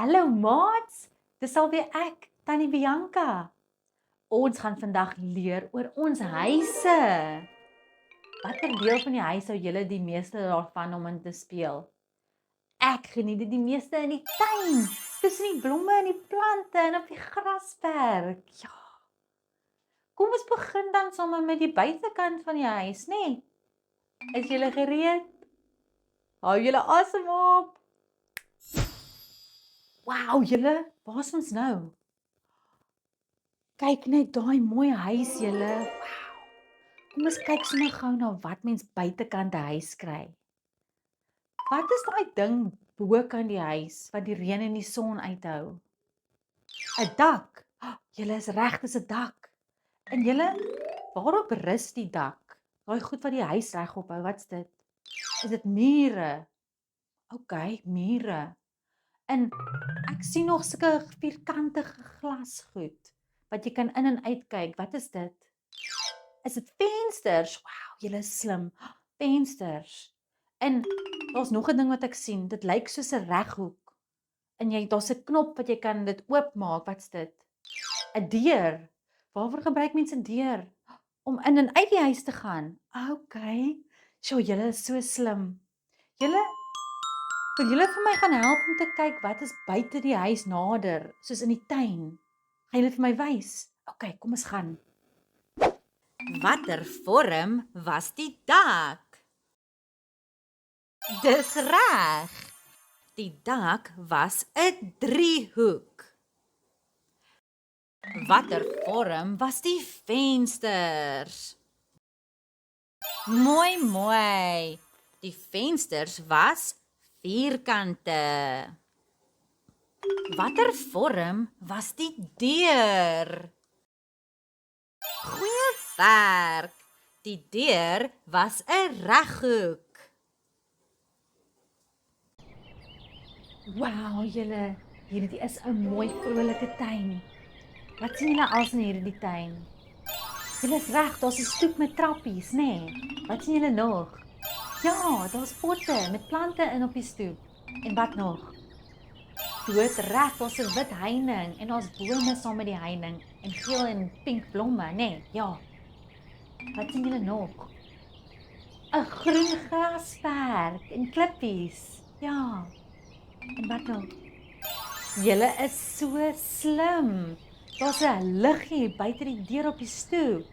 Hallo maats, dis alweer ek, Tannie Bianca. Ons gaan vandag leer oor ons huise. Watter deel van die huis hou julle die meeste daarvan om in te speel? Ek geniet dit die meeste in die tuin, tussen die blomme en die plante en op die grasperk. Ja. Kom ons begin dan sommer met die buitekant van die huis, né? Is julle gereed? Hou julle asem op. Wow, julle, waar is ons nou? Kyk net daai mooi huis julle. Wow. Kom ons kyk sommer gou na wat mens buitekant 'n huis kry. Wat is daai ding bokant die huis wat die reën en die son uithou? 'n Dak. Julle is reg, dis 'n dak. En julle, waarop rus die dak? Daai goed wat die huis regop hou, wat's dit? Is dit mure? OK, mure. En ek sien nog sulke vierkantige glasgoed wat jy kan in en uit kyk. Wat is dit? Is dit vensters? Wow, julle is slim. Vensters. En daar's nog 'n ding wat ek sien. Dit lyk soos 'n reghoek. En daar's 'n knop wat jy kan dit oopmaak. Wat's dit? 'n Deur. Waarvoor gebruik mense 'n deur? Om in en uit die huis te gaan. OK. Sjoe, julle is so slim. Wil julle vir my gaan help om te kyk wat is buite die huis nader, soos in die tuin? Gaan julle vir my wys? OK, kom ons gaan. Watter vorm was die dak? Dis reg. Die dak was 'n driehoek. Watter vorm was die vensters? Mooi, mooi. Die vensters was vierkante. Watter vorm was die deur? Goeie werk. Die deur was 'n reghoek. Wow, julle, hierdie is 'n mooi vrolike tuin. Wat sien julle als in hierdie tuin? Julle is reg, daar's 'n stoep met trappies, né? Wat sien julle nog? Ja, daar's potte met plante in op die stoep. En wat nog? Doodreg, daar's 'n wit heining en daar's bome saam met die heining en geel en pink blomme, né? Ja. Wat sien julle nog? 'n Groen grasperk en klippies. Ja. En wat nog? Julle is so slim. Daar's 'n liggie buite die deur op die stoep.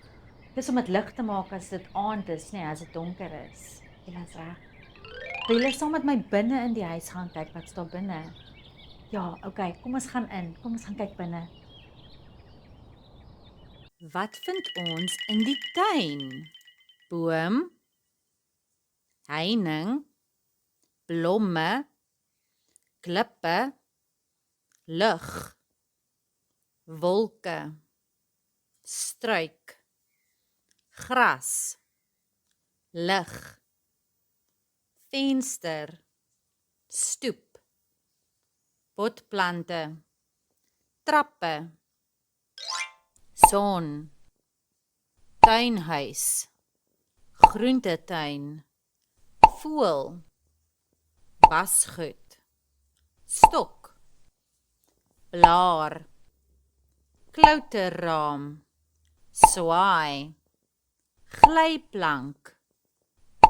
Dis om dit lig te maak as dit aand is, nee, as dit donker is. Julle is reg. Wil julle saam met my binne in die huis gaan kyk wat staan binne? Ja, OK, kom ons gaan in. Kom ons gaan kyk binne. Wat vind ons in die tuin? Boom, heining, blomme, klippe, lug, wolke, struik, gras, lig, venster, stoep, potplante, trappe, son, tuinhuis, groentetuin, voël, wasgoed, stok, blaar, klouterraam, swaai, glyplank,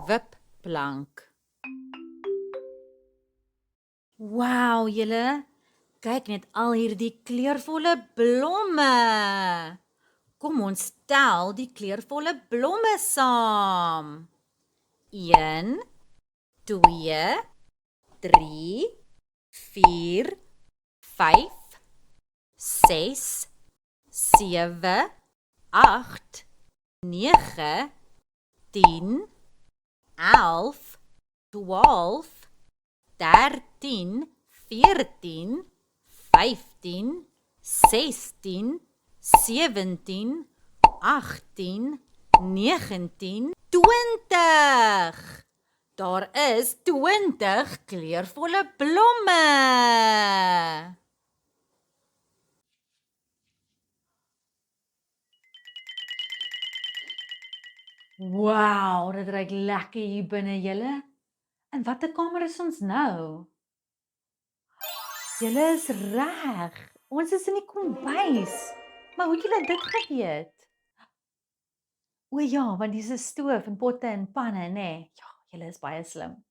wipplank. Wow, julle, kyk net al hierdie kleurvolle blomme. Kom ons tel die kleurvolle blomme saam. 1, 2, 3, 4, 5, 6, 7, 8, 9, 10, 11, 12, 13, 14, 15, 16, 17, 18, 19, 20. Daar is 20 kleurvolle blomme. Wow, dit ruik lekker hier binne julle. In watter kamer is ons nou? Julle is reg. Ons is in die kombuis. Maar hoe het julle dit geweet? O ja, want dis 'n stoof en potte en panne, nê? Ja, julle is baie slim.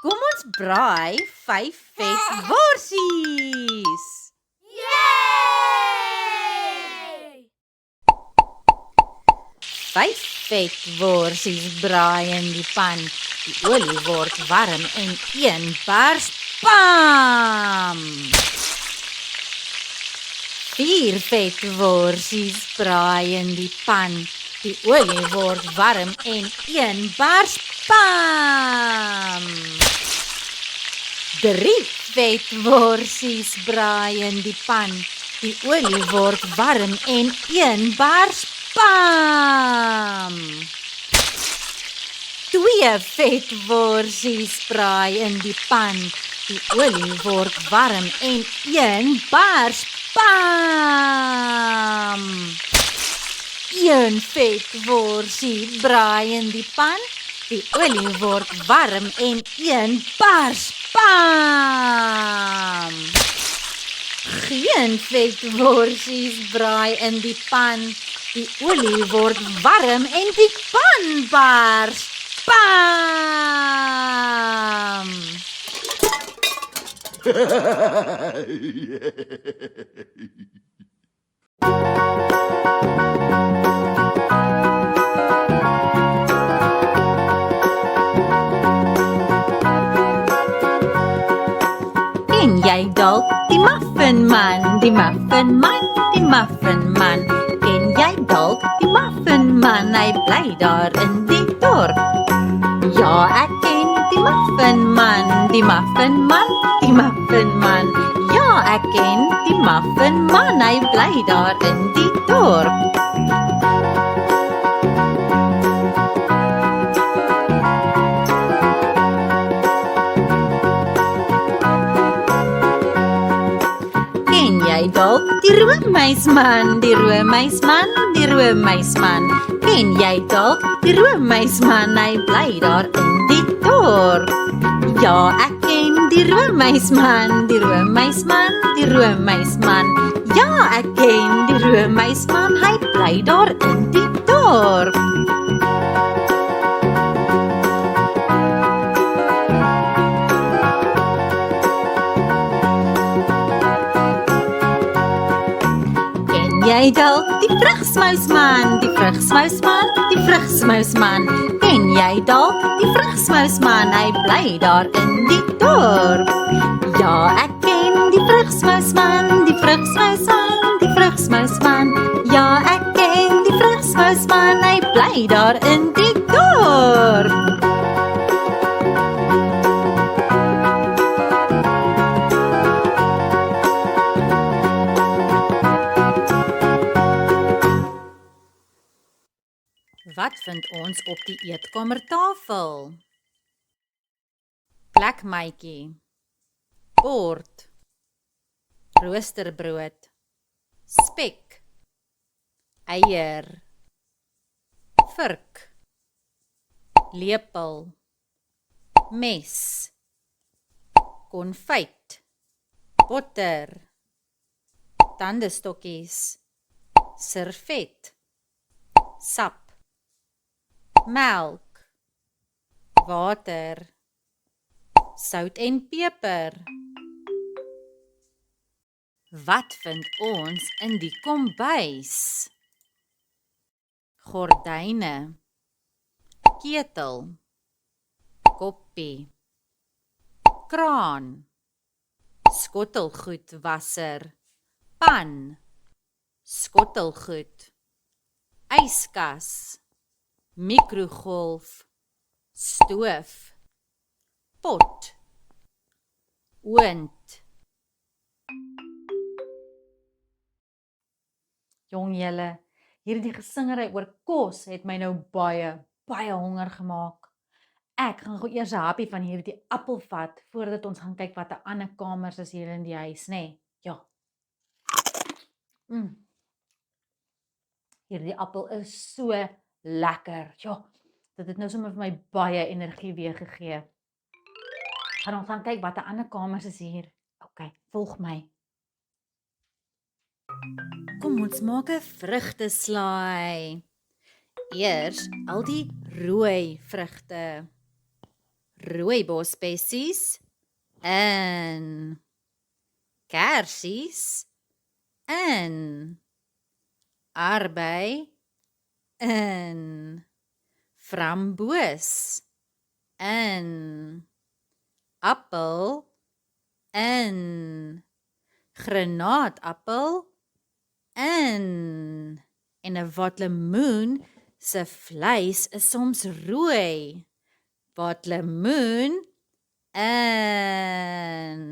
Kom ons braai 5 vet worsies. Yay! 5 vet worsies braai in die pan. Die olie word warm en een bars pam. 4 vet worsies braai in die pan. Die olie word warm en een bars pam. 3 vet worsies braai in die pan. Die olie word warm en een bars pam. 2 vet worsies braai in die pan. Die olie word warm en een bars pam. 1 vet worsie braai in die pan. Die olie word warm en een bars pam. Geen vet worsies braai in die pan. Die olie word warm en die pan bars pam. Ken jy dalk die muffinman, die muffinman, die muffinman? Ken jy dalk die muffinman? Hy bly daar in die dorp. Ja, ek ken die muffinman, die muffinman, die muffinman. Ja, ek ken die muffinman, hy bly daar in die dorp. Ken jy dalk die roommuisman, die roommuisman, die roommuisman? Ken jy dalk die roommuisman? Hy bly daar in die dorp. Ja, ek ken die roommuisman, die roommuisman, die roommuisman. Ja, ek ken die roommuisman, hy bly daar in die dorp. Jy dalk die vrugsmuisman, die vrugsmuisman, die vrugsmuisman? Ken jy dalk die vrugsmuisman? Hy bly daar in die dorp. Ja, ek ken die vrugsmuisman, die vrugsmuisman, die vrugsmuisman. Ja, ek ken die vrugsmuisman, hy bly daar in die dorp. Wat vind ons op die eetkamertafel? Plakmaatjie, bord, roosterbrood, spek, eier, vurk, lepel, mes, konfyt, botter, tandestokkies, servet, sap, melk, water, sout en peper. Wat vind ons in die kombuis? Gordyne, ketel, koppie, kraan, skottelgoedwasser, pan, skottelgoed, yskas, mikrogolf, stoof, pot, oond. Jong julle, hierdie gesingery oor kos het my nou baie honger gemaak. Ek gaan gou eers 'n happie van hierdie appel vat voordat ons gaan kyk wat 'n ander kamers is hier in die huis, nê? Ja. Hierdie appel is so lekker. Ja, dit het nou sommer vir my baie energie weer gegee. Gaan ons gaan kyk wat 'n ander kamers is hier. OK, volg my. Kom ons maak 'n vrugteslaai. Eers al die rooi vrugte. Rooibosbessies in. Kersies in. Arbei in. Framboos in. Appel in. Granaatappel in. En 'n watlemoen se vleis is soms rooi. Watlemoen in.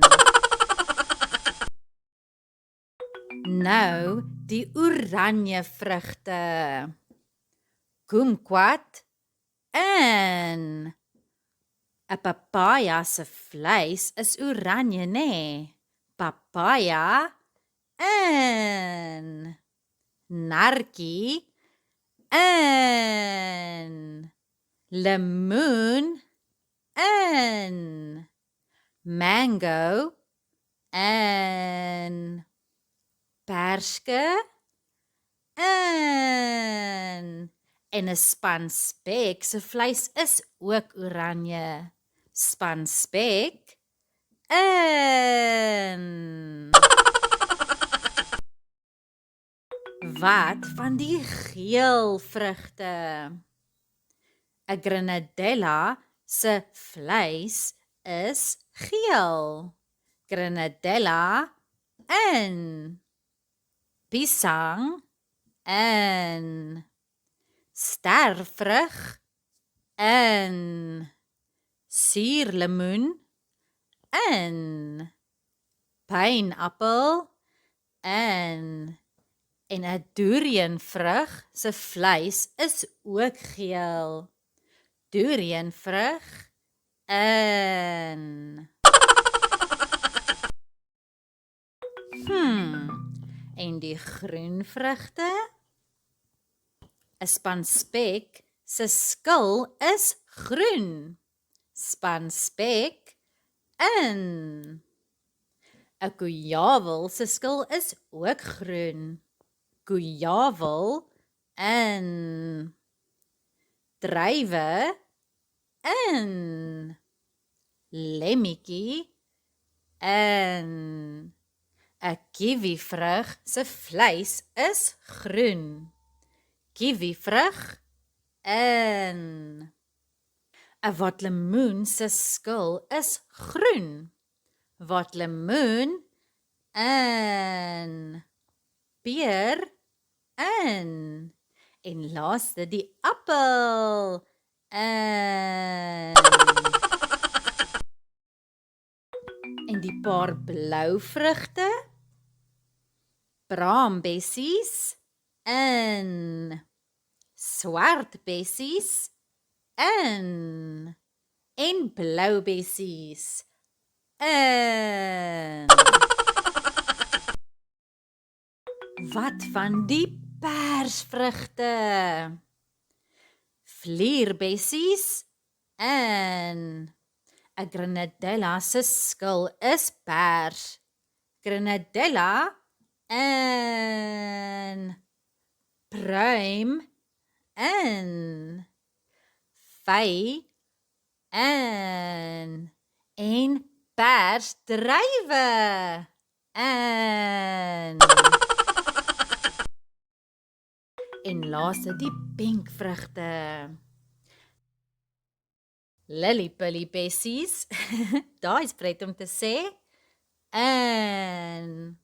Nou die oranje vrugte. Kumquat in. 'n Papaja se vleis is oranje, nê? Papaja in. Nartjie in. Lemoen in. Mango in. Perske in. En 'n span spek se vleis is ook oranje. Span spek in. Wat van die geel vrugte? 'n Grenadella se vleis is geel. Grenadella in. Pisang in. Stervrug in. Suurlemoen in. Pineappel in. En 'n durianvrug se vleis is ook geel. Durianvrug in. En die groen vrugte? 'n Span spek se skil is groen. Span spek in. 'n Goejavel se skil is ook groen. Goejavel in. Druiwe in. Lemmetjie in. 'n Kiwivrug se vleis is groen. Kiwivrug in. 'n Watlemoen se skil is groen. Watlemoen in. Peer in. En laaste die appel in. En die paar blou vrugte? Braambessies in. Swart bessies in. En blou bessies in. Wat van die persvrugte? Vlierbessies in. 'n Grenadella se skil is pers. Grenadella in. Pruim in. Vy in. En persdruiwe in. En laaste die pinkvrugte. Lilly-pilly bessies, daai is pret om te sê, en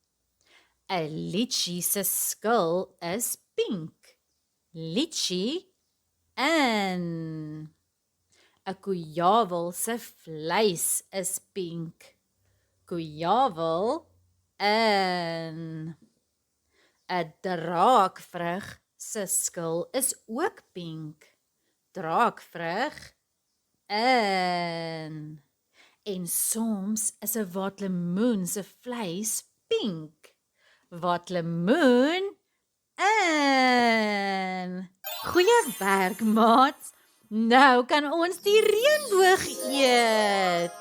'n litchie se skil is pink. Litchie in. 'n Goejavel se vleis is pink. Goejavel in. 'n Draakvrug se skil is ook pink. Draakvrug in. En soms is 'n watlemoen se vleis pink. Watlemoen in. Goeie werk, maat. Nou kan ons die reënboog eet.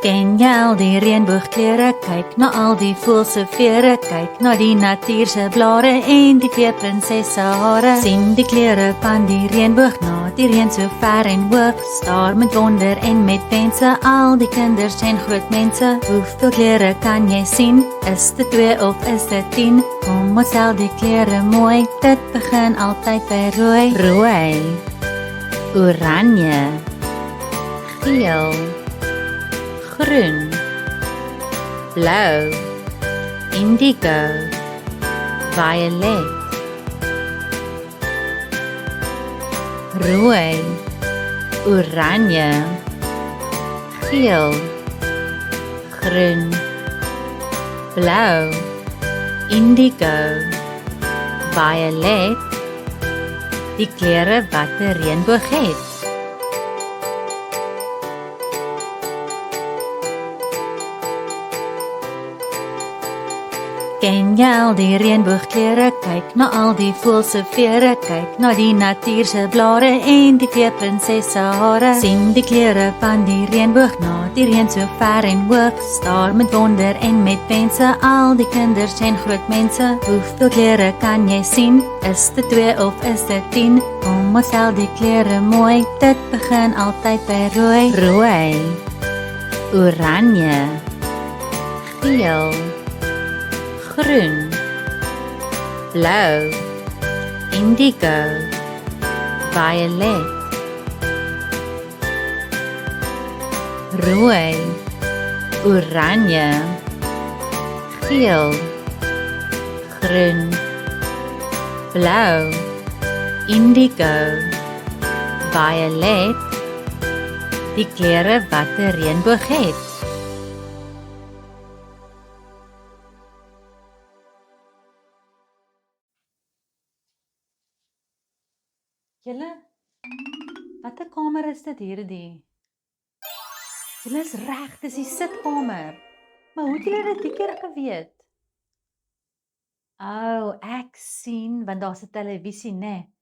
Ken jy al die reënboogkleure? Kyk na al die voëls se vere, kyk na die natuur se blare en die veeprinsesse se hare. Sien die kleure van die reënboog na die reën so ver en hoog. Staar met wonder en met wense al die kinders en groot mense. Hoeveel kleure kan jy sien? Is dit 2 of is dit 10? Kom ons tel die kleure mooi. Dit begin altyd by rooi. Rooi, oranje, geel, groen, blou, indigo, violet. Rooi, oranje, geel, groen, blou, indigo, violet. Die kleure wat 'n reënboog het. Ken jy al die reënboogkleure? Kyk na al die voëls se vere, kyk na die natuur se blare en die veeprinsesse se hare. Sien die kleure van die reënboog na die reën so ver en hoog. Staar met wonder en met wense al die kinders en groot mense. Hoeveel kleure kan jy sien? Is dit 2 of is dit 10? Kom ons tel die kleure mooi. Dit begin altyd by rooi. Rooi, oranje, geel, groen, blou, indigo, violet. Rooi, oranje, geel, groen, blou, indigo, violet. Die kleure wat 'n reënboog het. Julle, watter kamer is dit hierdie? Julle is reg, dis die sitkamer. Maar hoe het julle dit die keer geweet? Ek sien, want daar's 'n televisie, né,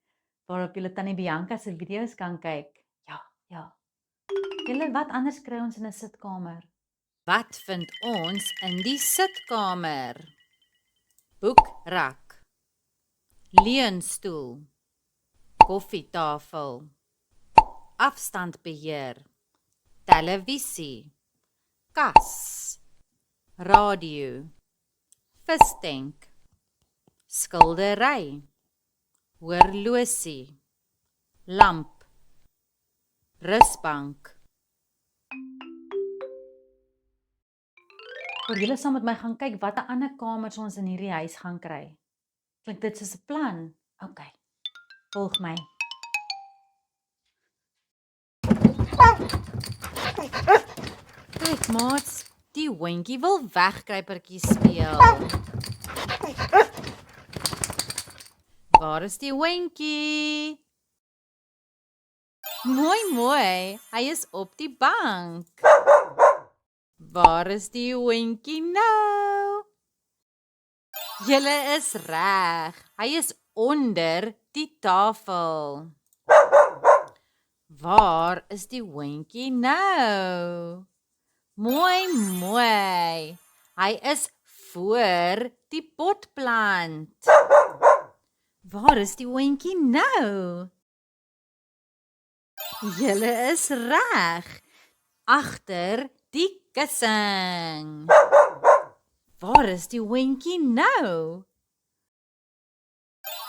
waarop julle tannie Bianca se video's kan kyk. Ja. Julle, wat anders kry ons in 'n sitkamer? Wat vind ons in die sitkamer? Boekrak, leunstoel, koffietafel, afstandbeheer, televisie, kas, radio, vistank, skildery, horlosie, lamp, rusbank. Wil julle saam met my gaan kyk watter ander kamers ons in hierdie huis gaan kry? Klink dit soos 'n plan? OK. Volg my. Kyk, maats, die hondjie wil wegkruipertjie speel. Waar is die hondjie? Mooi, hy is op die bank. Waar is die hondjie nou? Julle is reg, hy is onder die tafel. Waar is die hondjie nou? Mooi, hy is voor die potplant. Waar is die hondjie nou? Julle is reg, agter die kussing. Waar is die hondjie nou?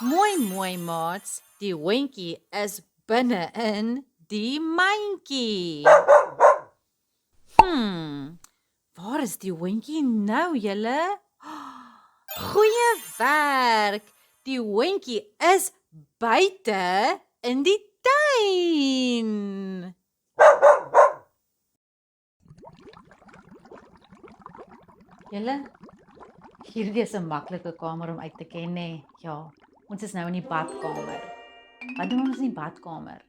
Mooi, maats, die hondjie is binne in die mandjie. Waar is die hondjie nou, julle? Goeie werk, die hondjie is buite in die tuin. Julle, hierdie is 'n maklike kamer om uit te ken, né? Ja, ons is nou in die badkamer. Wat doen ons in die badkamer?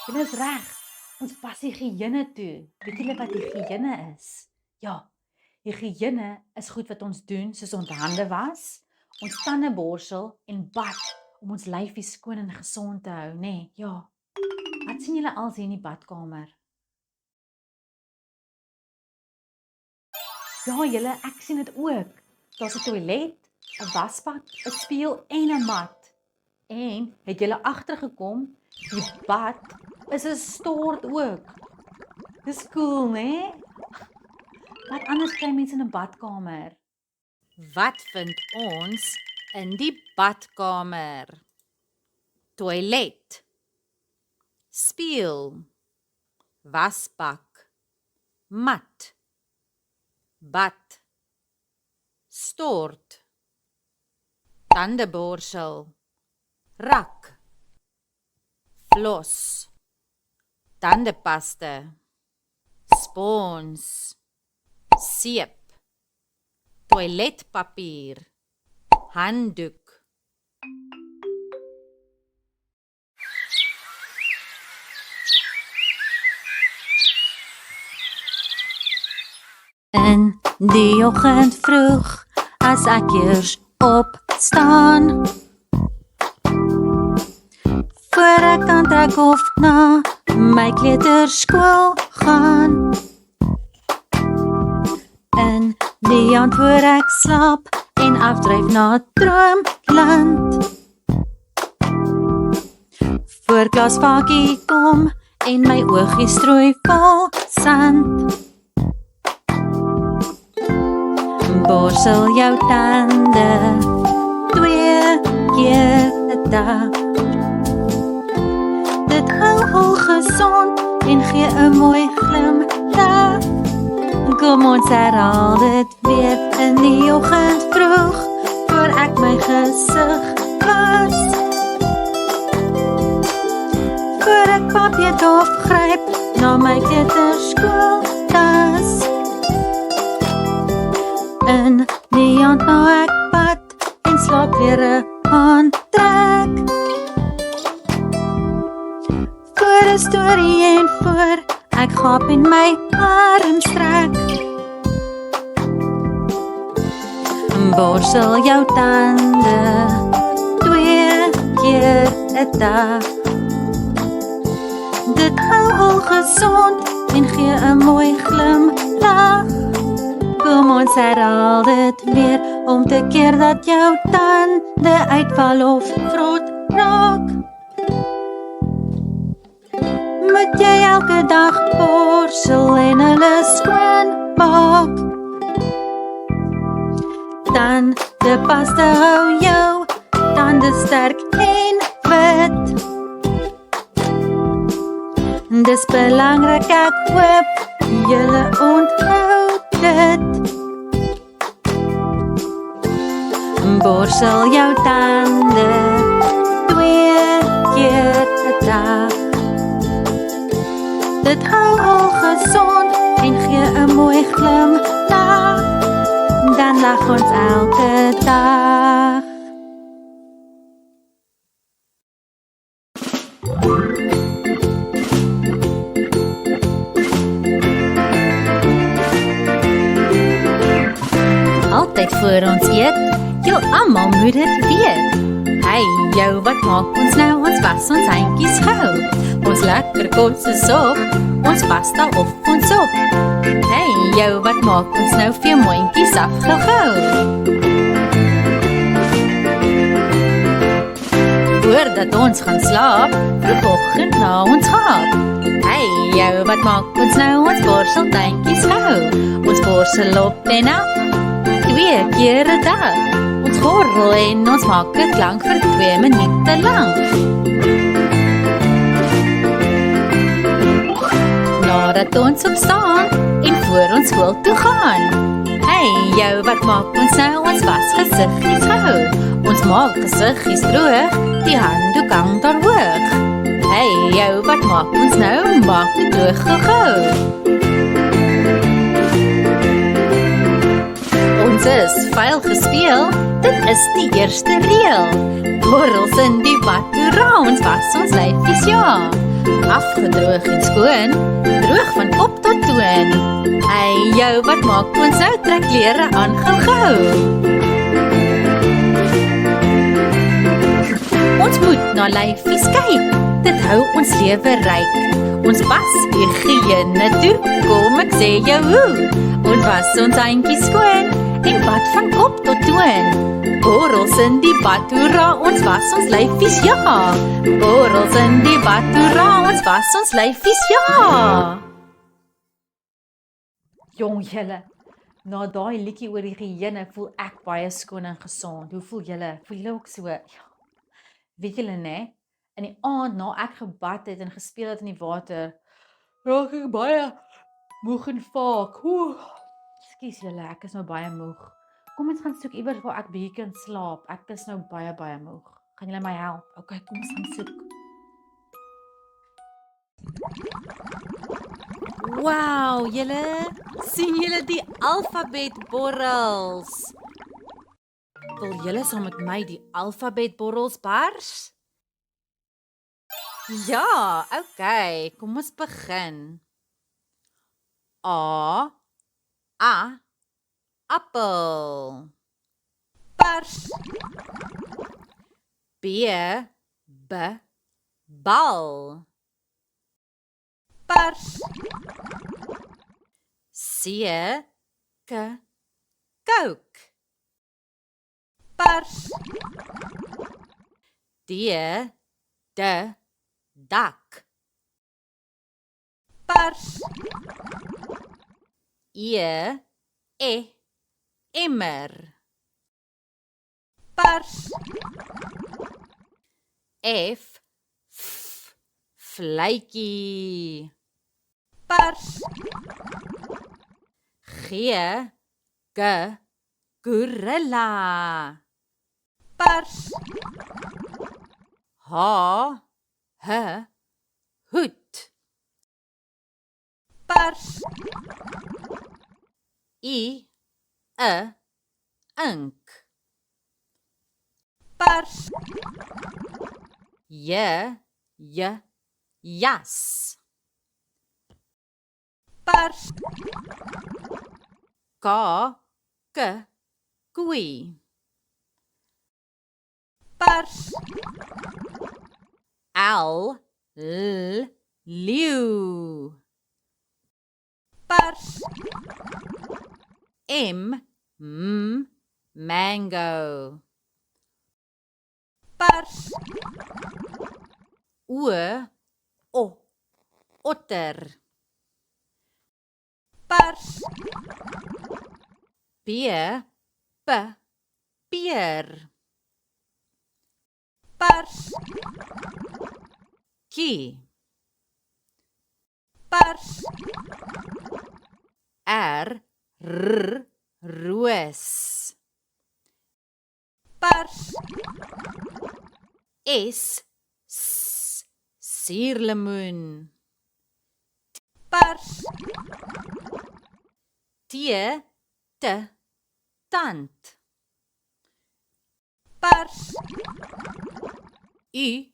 Julle is reg, ons pas higiëne toe. Weet julle wat higiëne is? Ja, higiëne is goed wat ons doen, soos ons hande was, ons tande borsel en bad, om ons lyfie skoon en gesond te hou, né? Ja. Wat sien julle als hier in die badkamer? Ja, julle, ek sien dit ook. Daar's 'n toilet, 'n wasbak, 'n spieël en 'n mat. En het julle agtergekom, die bad is 'n stort ook. Dis cool, né? Wat anders kry mense in 'n badkamer? Wat vind ons in die badkamer? Toilet, spieël, wasbak, mat, bad, stort, tandeborsel, rak, flos, tandepaste, spons, seep, toiletpapier, handdoek. In die oggend vroeg, as ek eers opstaan, voor ek aantrek of na my kleuterskool gaan, in die aand voor ek slaap en afdryf na droomland, voor klasvakkie kom en my oogies strooi vol sand. Borsel jou tande 2 keer 'n dag. Dit hou hol gesond en gee 'n mooi glimlag. Kom ons herhaal dit weer in die oggend vroeg, voor ek my gesig was. Voor ek papierdof gryp na my kleuterskooltas. In die aand na ek bad en slaapklere aantrek. Voor 'n storie en voor ek gaap en my arm strek. Borsel jou tande 2 keer 'n dag. Dit hou hol gesond en gee 'n mooi glimlag. Kom ons herhaal dit weer om te keer dat jou tande uitval of vrot raak. Moet jy elke dag borsel en hulle skoon maak. Tandepasta hou jou tande sterk en wit. Dis belangrik, ek hoop julle onthou dit. Borsel jou tande 2 keer 'n dag. Dit hou hol gesond en gee 'n mooi glimlag. Dan lag ons elke dag. Altyd voor ons eet, jou almal moet dit weet. Hey, jou, wat maak ons nou? Ons was ons handjies gou. Ons lekker kotse sop, ons pasta of ons sop. Hey, jou, wat maak ons nou? Vier mondjies af gou. Voordat ons gaan slaap, vroegoggend na ons gaap. Hey, jou, wat maak ons nou? Ons borsel tandjies gou. Ons borsel op en af 2 keer 'n dag. Ons gorrel en ons maak 'n klank vir 2 minute lank. Nadat ons opstaan en voor ons skool toe gaan. Hey, jou, wat maak ons nou? Ons was gesiggies gou. Ons maak gesiggies droog, die handdoek hang daar hoog. Hey, jou, wat maak ons nou? Maak dit droog gou. Ons is vuil gespeel, dit is die eerste reël. Borrels in die bad, hoera, ons was ons lyfies, ja. Afgedroog en skoon, droog van kop tot toon. Hey, jou, wat maak ons nou? Trek klere aan gou. Ons moet na lyfies kyk, dit hou ons lewe ryk. Ons was die hyene toe, kom ek sê jou hoe. Ons was ons eindjies skoon, en bad van kop tot toon. Borrels in die bad, hoera, ons was ons lyfies, ja. Borrels in die bad, hoera, ons was ons lyfies, ja. Jong julle, na daai liedjie oor die hyene voel ek baie skoon en gesond. Hoe voel julle? Voel julle ook so? Ja. Weet julle nê, in die aand na ek gebad het en gespeel het in die water, raak ek baie moeg en vaak. Ekskuus julle, ek is nou baie moeg. Kom ons gaan soek iewers waar ek bietjie kan slaap. Ek is nou baie moeg. Gaan julle my help? Okay, kom ons gaan soek. Wow, julle, sien julle die alfabetborrels? Wil julle saam met my die alfabetborrels bars? Ja, okay, kom ons begin. A, appel. Pers. B, bal. Pers. C, kook. Pers. D, dak. Pers. E, emmer. Pers. F, vletjie. Pers. G, gorilla. Pers. H, hoed. Pers. I, ink. Pers. J, jas. Pers. K, koei. Pers. L, leeu. Pers. M, mango. Pers. O, otter. Pers. P, peer. Pers. Kie. Pers. R, roos. Pers. S, suurlemoen. Pers. T, tand. Pers. U,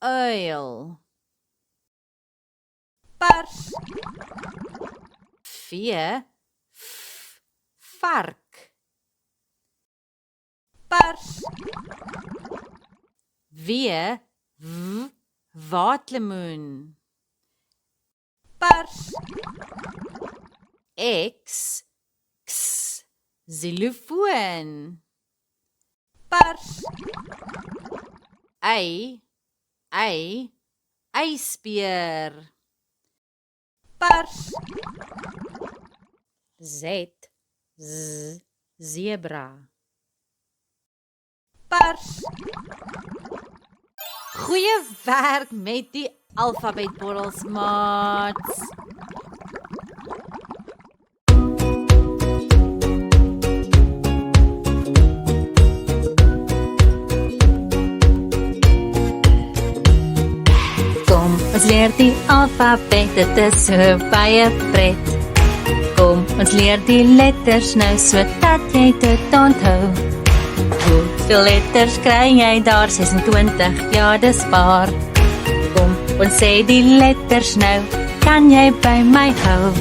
uil. Pers. V, vark. Pers. W, waterlemoen. Pers. X, xylofoon. Pers. Y, ysbeer. Pers. Z, zebra. Pers. Goeie werk met die alfabetborrels, maats. Ons leer die alfabet, dit is so baie pret. Kom, ons leer die letters nou, sodat jy dit onthou. Hoeveel letters kry jy daar? 26, ja dis waar. Kom, ons sê die letters nou, kan jy by my hou?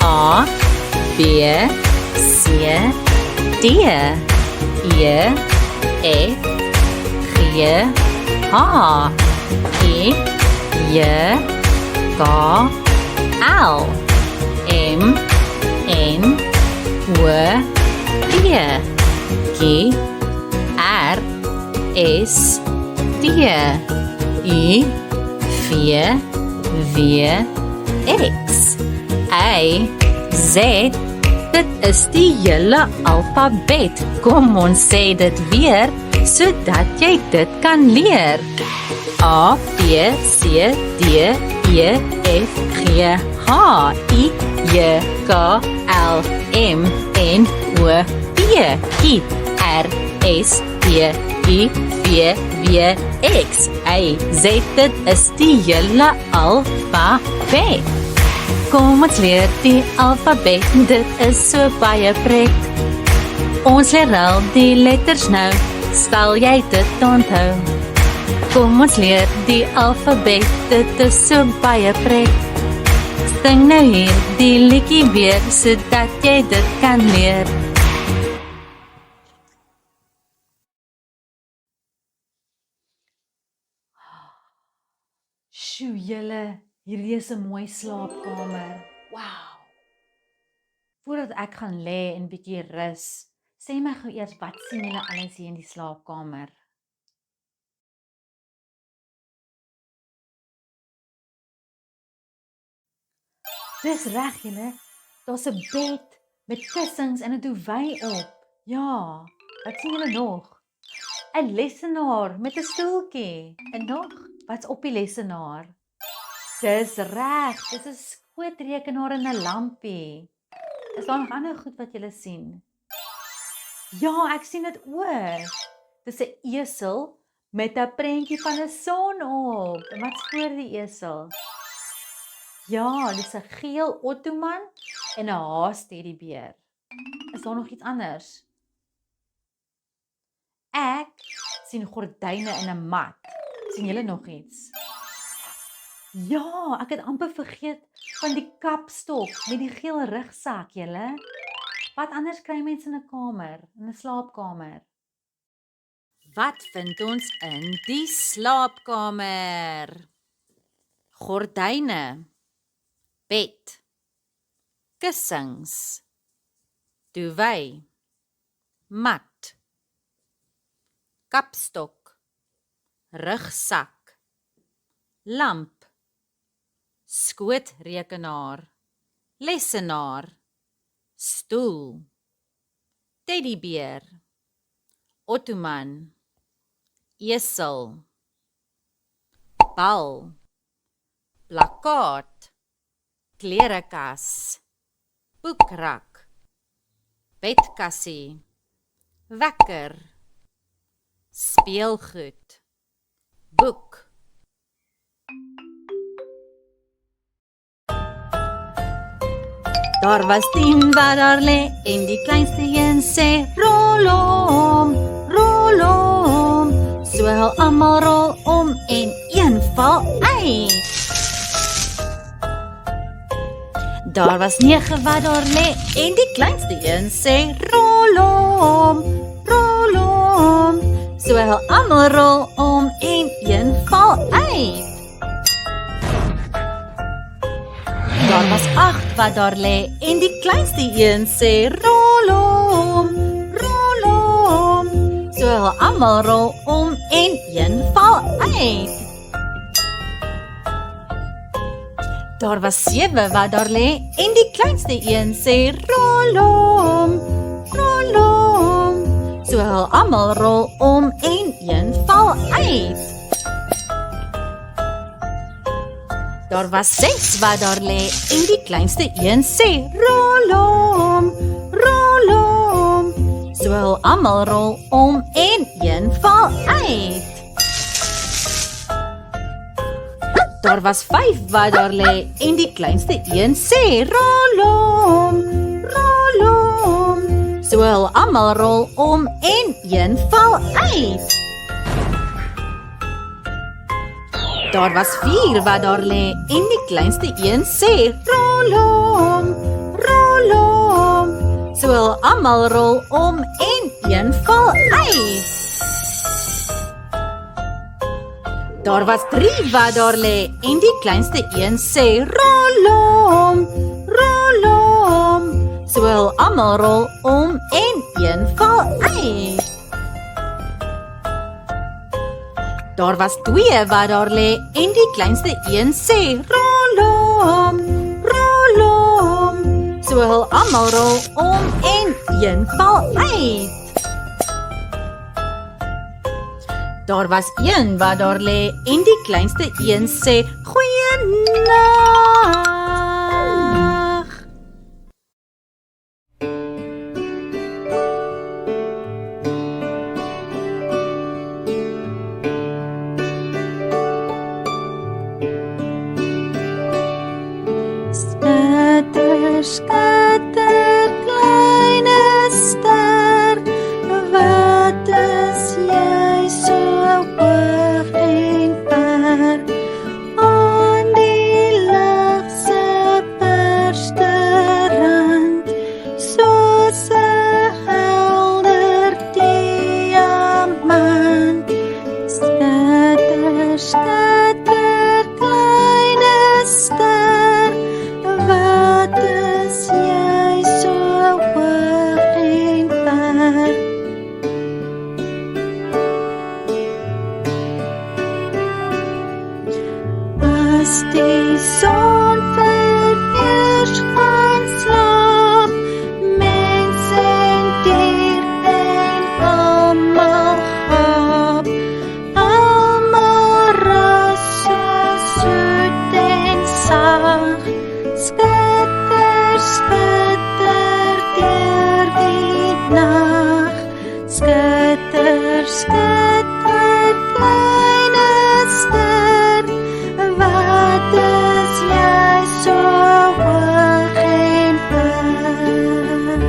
A, B, C, D, E, F, G, H, I, J K L M N O P Q R S T U V W X Y Z. Dit is die hele alfabet. Kom ons sê dit weer, sodat jy dit kan leer. A, B, C, D, E, F, G, H, I, J, K, L, M, N, O, P, Q, R, S, T, U, V, W, X, Y, Z. Dit is die hele alfabet. Kom ons leer die alfabet, dit is so baie pret. Ons leer al die letters nou, sal jy dit onthou. Kom ons leer die alfabet, dit is so baie pret. Sing nou hier die liedjie weer, sodat jy dit kan leer. Sjoe, julle, hierdie is 'n mooi slaapkamer. Wow. Voordat ek gaan lê en bietjie rus, sê my gou eers, wat sien julle alles hier in die slaapkamer? Dis reg, julle. Daar's 'n bed met kussings en 'n duvet op. Ja, wat sien julle nog? 'n Lesenaar met 'n stoeltjie. En nog, wat's op die lesenaar? Dis reg, dis 'n skootrekenaar en 'n lampie. Is daar nog ander goed wat julle sien? Ja, ek sien dit ook. Dis 'n esel met 'n prentjie van 'n son op. En wat voor die esel? Ja, dis 'n geel ottoman en 'n haas-teddybeer. Is daar nog iets anders? Ek sien gordyne en 'n mat. Sien julle nog iets? Ja, ek het amper vergeet van die kapstok met die geel rugsak, julle. Wat anders kry mense in 'n kamer, in 'n slaapkamer? Wat vind ons in die slaapkamer? Gordyne, bed, kussings, duvet, mat, kapstok, rugsak, lamp, skootrekenaar, lesenaar, stoel, teddybeer, ottoman, esel, bal, plakkaat, klerekas, boekrak, bedkassie, wekker, speelgoed, boek. Daar was 10 wat daar lê en die kleinste een sê rol om, so hul almal rol om en een val uit. Daar was 9 wat daar lê en die kleinste een sê rol om, so hul almal rol om en een val uit. Daar was 8 wat daar lê en die kleinste een sê rol om, so hul almal rol om en een val uit. Daar was 7 wat daar lê en die kleinste een sê rol om, so hul almal rol om en een val uit. Daar was 6 wat daar lê en die kleinste een sê rol om, so hul almal rol om en een val uit. Daar was 5 wat daar lê en die kleinste een sê rol om, so hul almal rol om en een val uit. Daar was 4 wat daar lê en die kleinste een sê rol om, so hul almal rol om en een val uit. Daar was 3 wat daar lê en die kleinste een sê rol om. So wil almal rol om en een val uit. Daar was 2 wat daar lê en die kleinste een sê rol om. So wil almal rol om en een val uit. Daar was 1 wat daar lê en die kleinste een sê goeienag. Skitter, skitter, kleine ster, wat is jy so hoog en ver? Aan die lig se eerste rand, soos 'n helder diamant. Skitter, skitter, kleine ster, wat is jy so hoog en ver? As die son vereers gaan slaap, mense en dier en almal gaap, almal rus so soet en sag. Skitter, skitter deur die nag. Skitter, skitter, kleine ster, wat is jy so hoog en ver?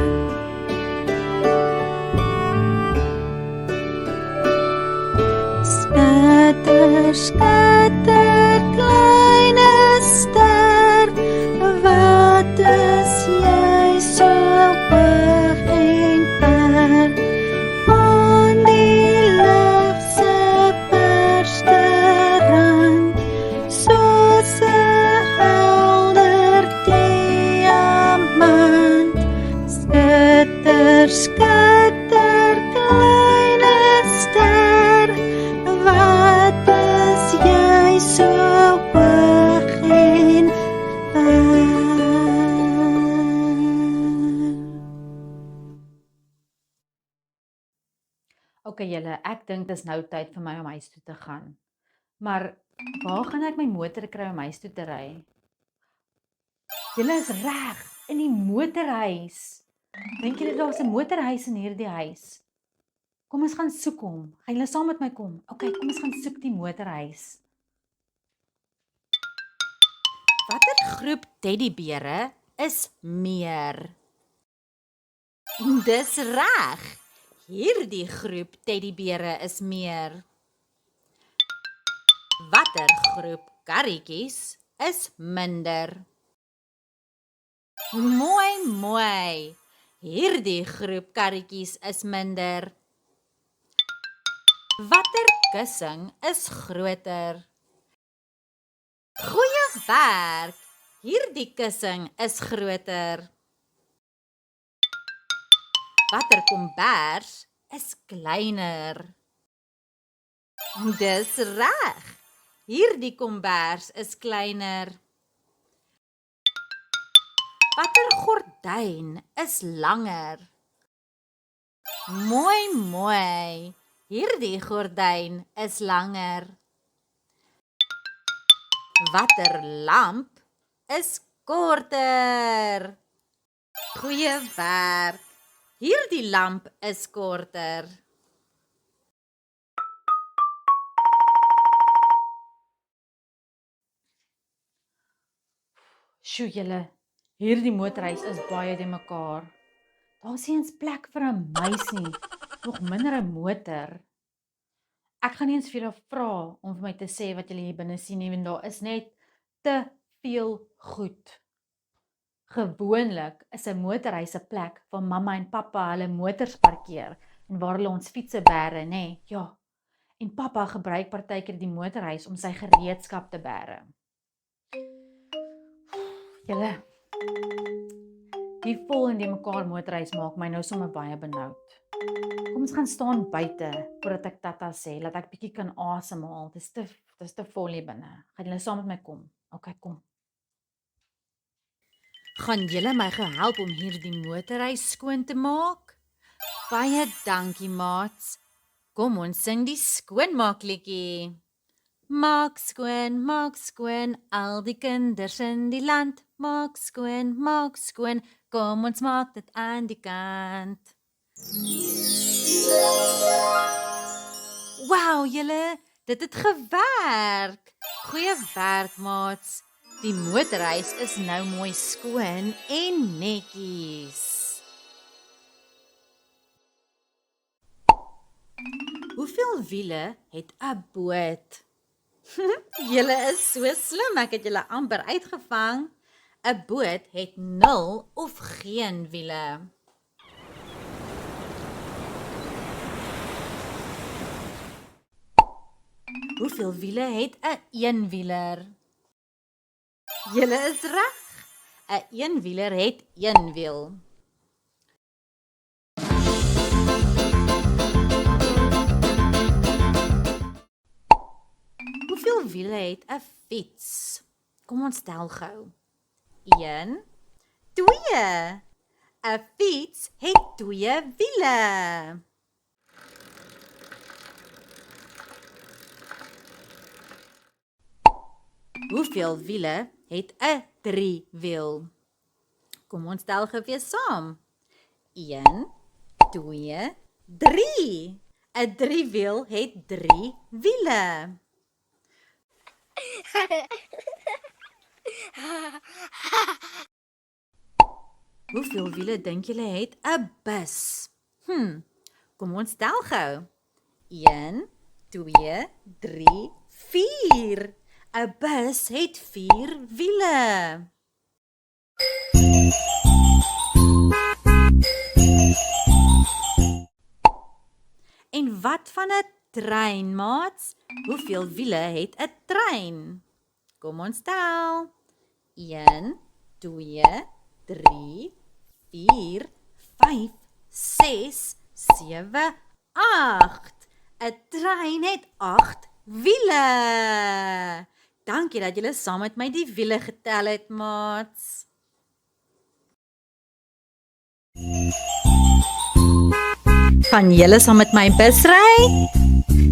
Skitter, skitter, kleine ster, wat is jy so hoog en ver? Aan die lig se eerste rand, soos 'n helder diamant. Skitter, skitter, kleine ster, wat is jy so hoog en ver? Okay julle, ek dink dis nou tyd vir my om huis toe te gaan. Maar waar gaan ek my motor kry om huis toe te ry? Julle is reg, in die motorhuis. Dink julle daar's 'n motorhuis in hierdie huis? Kom ons gaan soek hom. Gaan julle saam met my kom? Okay, kom ons gaan soek die motorhuis. Watter groep teddybere is meer? Dis reg. Hierdie groep teddybere is meer. Watter groep karretjies is minder? Mooi. Hierdie groep karretjies is minder. Watter kussing is groter? Goeie werk. Hierdie kussing is groter. Watter kombers is kleiner? Dis reg. Hierdie kombers is kleiner. Watter gordyn is langer? Mooi. Hierdie gordyn is langer. Watter lamp is korter? Goeie werk. Hierdie lamp is korter. Sjoe julle, hierdie motorhuis is baie de mekaar. Daar's nie eens plek vir 'n muis nie, nog minder 'n motor. Ek gaan nie eens vir julle vra om vir my te sê wat julle hier binne sien nie, want daar is net te veel goed. Gewoonlik is 'n motorhuis 'n plek waar mamma en pappa hulle motors parkeer en waar hulle ons fietsse bære, nê? Ja. En pappa gebruik partykeer die motorhuis om sy gereedskap te bære. Julle, die vol en die mekaar motorhuis maak my nou sommer baie benoud. Kom ons gaan staan buite voordat ek tata sê, laat ek bietjie kan asemhaal. Dis te vol hier binne. Gaan julle saam met my kom? Okay, kom. Gaan julle my gehelp om hierdie motorhuis skoon te maak? Baie dankie, maats. Kom ons sing die skoonmaakliedjie. Maak skoon, al die kinders in die land. Maak skoon, kom ons maak dit aan die kant. Wow, julle, dit het gewerk. Goeie werk, maats. Die motorhuis is nou mooi skoon en netjies. Hoeveel wiele het 'n boot? Julle is so slim, ek het julle amper uitgevang. 'n Boot het 0 of geen wiele. Hoeveel wiele het 'n eenwieler? Julle is reg. 'n eenwieler het 1 wiel. Hoeveel wiele het 'n fiets? Kom ons tel gou. 1, 2. 'n fiets het 2 wiele. Hoeveel wiele het 'n 3-wiel? Kom ons tel gou weer saam. 1, 2, 3. 'n 3-wiel het 3 wiele. Hoeveel wiele dink julle het 'n bus? Kom ons tel gou. 1, 2, 3, 4. 'n bus het 4 wiele. En wat van 'n trein, maats? Hoeveel wiele het 'n trein? Kom ons tel. 1, 2, 3, 4, 5, 6, 7, 8. 'n trein het 8 wiele. Dankie dat julle saam met my die wiele getel het, maats. Gaan julle saam met my bus ry?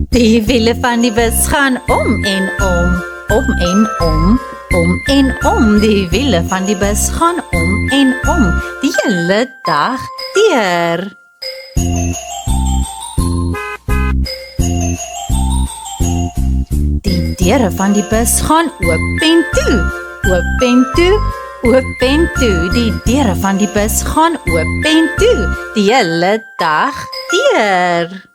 Die wiele van die bus gaan om en om, om en om, om en om. Die wiele van die bus gaan om en om, die hele dag deur. Die deure van die bus gaan oop en toe, oop en toe, oop en toe. Die deure van die bus gaan oop en toe, die hele dag deur.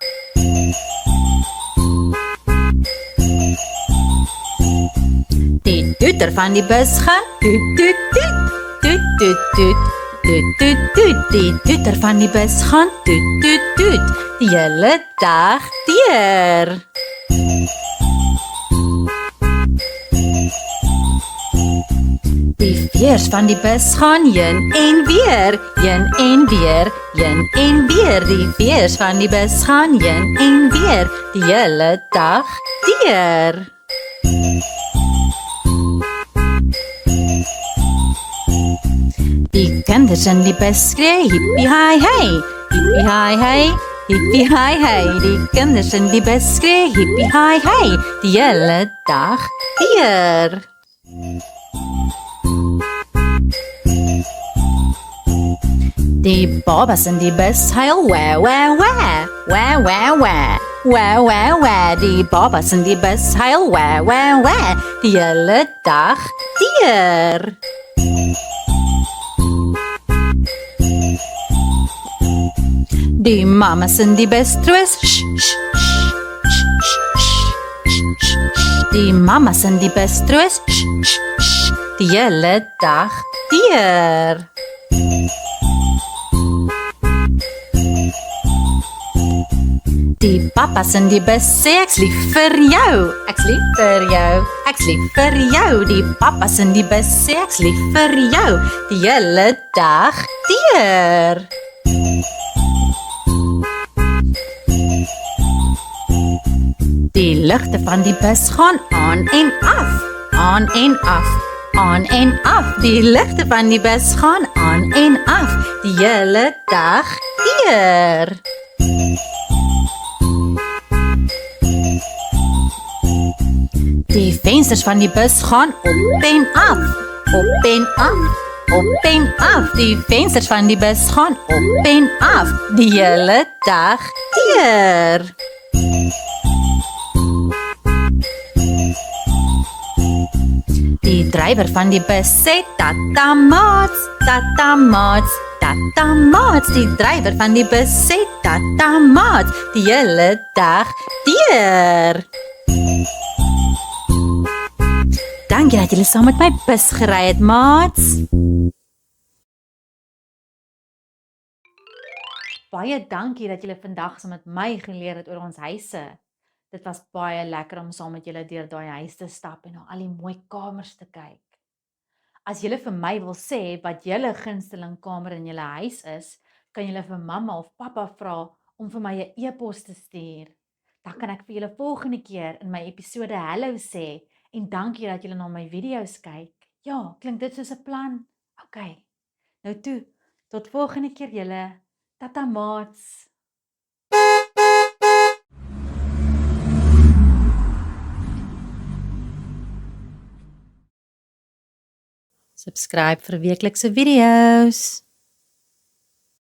Die toeter van die bus gaan toet, toet, toet, toet, toet, toet, toet, toet, toet. Die toeter van die bus gaan toet, toet, toet, die hele dag deur. Die veers van die bus gaan heen en weer, heen en weer, heen en weer. Die veers van die bus gaan heen en weer, die hele dag deur. Die kinders in die bus skree hippie hi hi, hippie hi hi, hippie hi hi. Die kinders in die bus skree hippie hi hi, die hele dag deur. Die babas in die bus huil wah wah wah, wah wah wah, wah wah wah. Die babas in die bus huil wah wah wah, die hele dag deur. Die mamas in die bus troos, sh, sh, sh, sh, sh, sh, sh. Die mamas in die bus troos, sh, sh, sh, die hele dag deur. Die papas in die bus sê ek's lief vir jou. Ek's lief vir jou. Ek's lief vir jou. Die papas in die bus sê ek's lief vir jou. Die hele dag deur. Die ligte van die bus gaan aan en af. Aan en af. Aan en af. Die ligte van die bus gaan aan en af. Die hele dag deur. Die vensters van die bus gaan op en af. Op en af. Op en af. Die vensters van die bus gaan op en af. Die hele dag deur. Die drywer van die bus sê tata maats, tata maats, tata maats. Die drywer van die bus sê tata maats, die hele dag deur. Dankie dat julle saam met my bus gery het, maats. Baie dankie dat julle vandag saam met my geleer het oor ons huise. Dit was baie lekker om saam met julle deur daai huis te stap en na al die mooi kamers te kyk. As julle vir my wil sê wat julle gunsteling kamer in julle huis is, kan julle vir mamma of pappa vra om vir my 'n e-pos te stuur. Dan kan ek vir julle volgende keer in my episode hallo sê en dankie dat julle na my video's kyk. Ja, klink dit soos 'n plan? OK. Nou toe, tot volgende keer julle. Tata maats. Subscribe vir weeklikse video's.